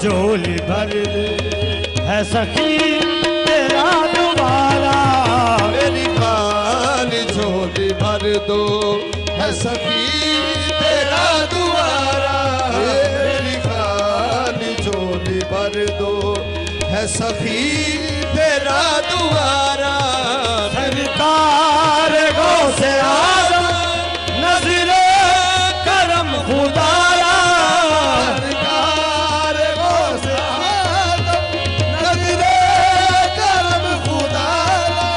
झोली भर दे है सखी तेरा दोबारा। मेरी खाली झोली भर दो है सखी तेरा दोबारा। मेरी खाली झोली भर दो है सखी तेरा दोबारा। सरकार गौसे आज़म नज़रे करम खुदारा। सरकार गौसे आज़म नज़रे करम खुदारा।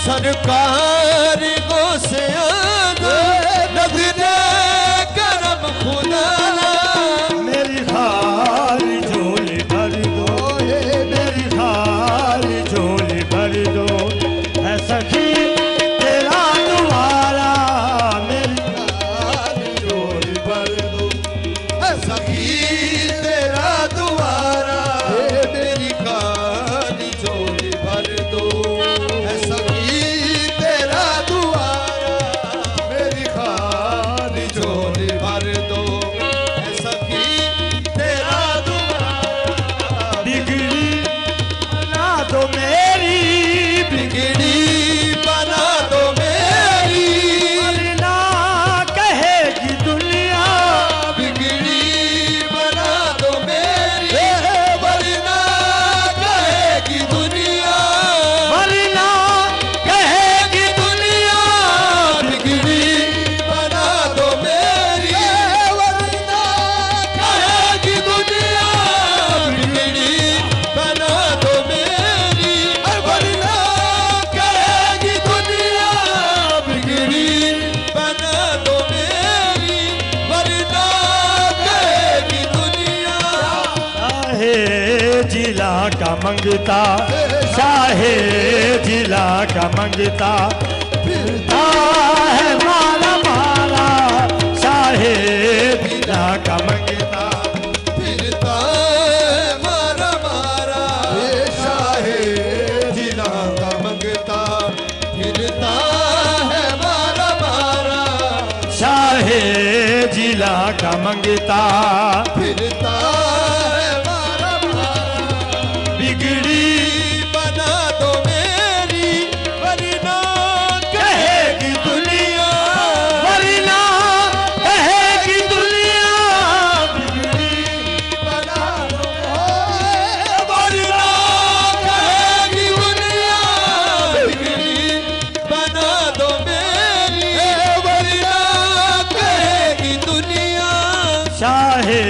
सरकार गौसे आज़म नज़रे करम खुदारा। मेरी खाली झोली भर दो, मेरी खाली झोली भर दो है सखी तेरा दोबारा। मेरी खाली झोली भर दो है सखी तेरा दोबारा। मेरी खाली झोली भर दो है सखी तेरा दोबारा। मेरी खाली झोली भर दो है सखी तेरा दोबारा। बिगड़ी बना दो मेरी, बिगड़ी बना दो मेरी। वरना कहेगी दुनिया। बिगड़ी बना दो मेरी वरना कहेगी दुनिया। वरना कहेगी दुनिया। बिगड़ी बना दो मेरी वरना कहेगी दुनिया। बिगड़ी बना दो मेरी वरना कहेगी दुनिया। बिगड़ी बना दो मेरी वरना कहेगी दुनिया। शाहे जिला का मंगता, शाहे जिला का मंगता फिरता है मारा मारा। शाहे जिला का मंगता फिरता मारा मारा। शाहे जिला का मंगता फिरता है मारा मारा। शाहे जिला का मंगता फिरता है मारा मारा। बिगड़ी बना दो मेरी वरना कहेगी दुनिया। वरना कहेगी दुनिया। बिगड़ी बना दो वरना कहेगी दुनिया। बिगड़ी बना दो मेरी वरना कहेगी दुनिया। शाहे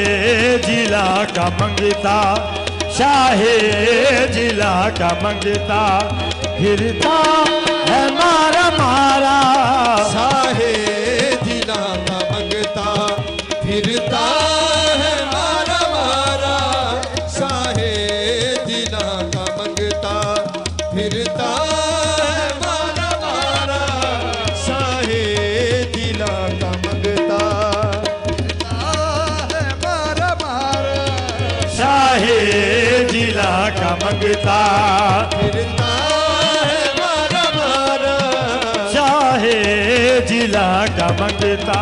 जिला का मंगता, शाहे जिला का मंगता फिरता है मारा मारा। शाहे जिला का मंगता फिरता है मारा मारा। शाहे जिला का मंगता फिरता है मारा मारा। शाहे जिला का मंगता फिरता है मारा मारा। शाहे जिला का मंगता फिरता है मारा मारा। शाहे जिला का मंगता